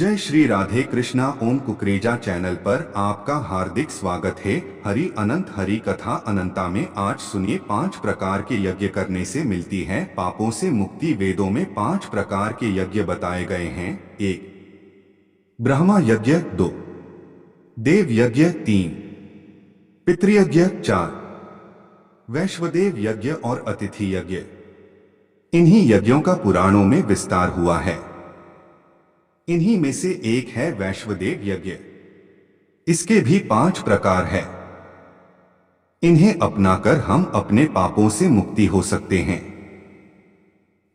जय श्री राधे कृष्णा। ओम कुकरेजा चैनल पर आपका हार्दिक स्वागत है। हरि अनंत हरि कथा अनंता में आज सुनिए 5 प्रकार के यज्ञ करने से मिलती है पापों से मुक्ति। वेदों में 5 प्रकार के यज्ञ बताए गए हैं। 1 ब्रह्मा यज्ञ, 2 देव यज्ञ, 3 पितृयज्ञ, 4 वैश्वदेव यज्ञ और अतिथि यज्ञ। इन्हीं यज्ञों का पुराणों में विस्तार हुआ है। इन्हीं में से एक है वैश्वदेव यज्ञ। इसके भी 5 प्रकार है। इन्हें अपनाकर हम अपने पापों से मुक्ति हो सकते हैं।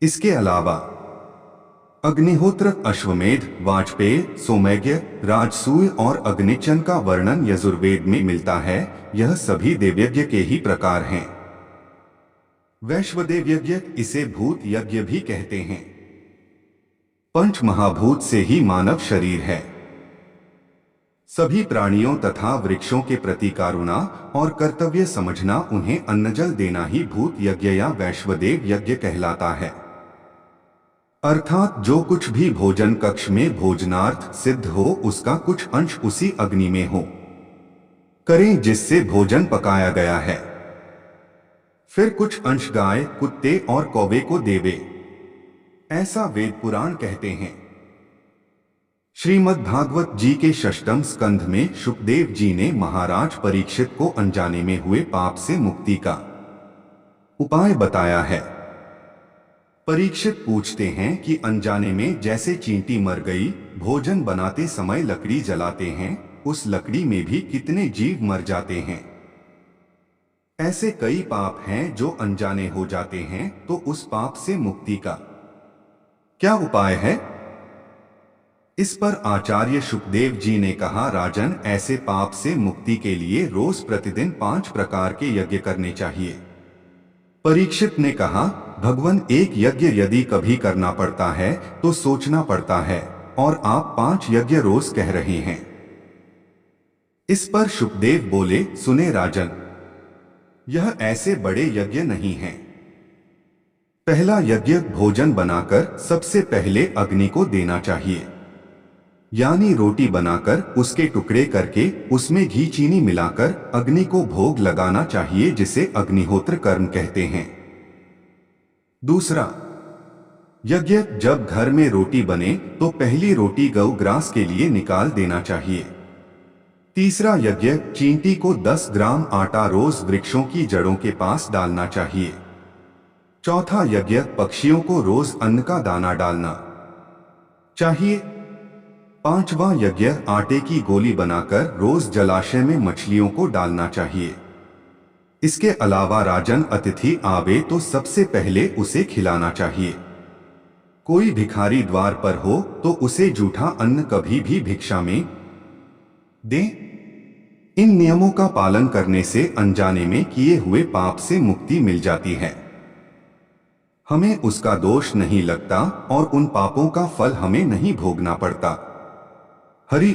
इसके अलावा अग्निहोत्र, अश्वमेध, वाजपेय, सोमयज्ञ, राजसूय और अग्निचन का वर्णन यजुर्वेद में मिलता है। यह सभी देवयज्ञ के ही प्रकार हैं। वैश्वदेव यज्ञ, इसे भूत यज्ञ भी कहते हैं। पंच महाभूत से ही मानव शरीर है। सभी प्राणियों तथा वृक्षों के प्रति करुणा और कर्तव्य समझना, उन्हें अन्न जल देना ही भूत यज्ञ या वैश्वदेव यज्ञ कहलाता है। अर्थात जो कुछ भी भोजन कक्ष में भोजनार्थ सिद्ध हो, उसका कुछ अंश उसी अग्नि में हो करें जिससे भोजन पकाया गया है। फिर कुछ अंश गाय, कुत्ते और कौवे को देवे, ऐसा वेद पुराण कहते हैं। श्रीमद् भागवत जी के 6वें स्कंध में शुकदेव जी ने महाराज परीक्षित को अनजाने में हुए पाप से मुक्ति का उपाय बताया है। परीक्षित पूछते हैं कि अनजाने में जैसे चींटी मर गई, भोजन बनाते समय लकड़ी जलाते हैं, उस लकड़ी में भी कितने जीव मर जाते हैं। ऐसे कई पाप हैं जो अनजाने हो जाते हैं, तो उस पाप से मुक्ति का क्या उपाय है? इस पर आचार्य शुकदेव जी ने कहा, राजन, ऐसे पाप से मुक्ति के लिए रोज प्रतिदिन 5 प्रकार के यज्ञ करने चाहिए। परीक्षित ने कहा, भगवान, एक यज्ञ यदि कभी करना पड़ता है तो सोचना पड़ता है, और आप 5 यज्ञ रोज कह रहे हैं। इस पर शुकदेव बोले, सुने राजन, यह ऐसे बड़े यज्ञ नहीं हैं। पहला यज्ञ भोजन बनाकर सबसे पहले अग्नि को देना चाहिए, यानी रोटी बनाकर उसके टुकड़े करके उसमें घी चीनी मिलाकर अग्नि को भोग लगाना चाहिए, जिसे अग्निहोत्र कर्म कहते हैं। दूसरा यज्ञ, जब घर में रोटी बने तो पहली रोटी गौ ग्रास के लिए निकाल देना चाहिए। तीसरा यज्ञ, चींटी को 10 ग्राम आटा रोज वृक्षों की जड़ों के पास डालना चाहिए। चौथा यज्ञ, पक्षियों को रोज अन्न का दाना डालना चाहिए। 5वां यज्ञ, आटे की गोली बनाकर रोज जलाशय में मछलियों को डालना चाहिए। इसके अलावा राजन, अतिथि आवे तो सबसे पहले उसे खिलाना चाहिए। कोई भिखारी द्वार पर हो तो उसे जूठा अन्न कभी भी भिक्षा में दें। इन नियमों का पालन करने से अनजाने में किए हुए पाप से मुक्ति मिल जाती है। हमें उसका दोष नहीं लगता और उन पापों का फल हमें नहीं भोगना पड़ता। हरि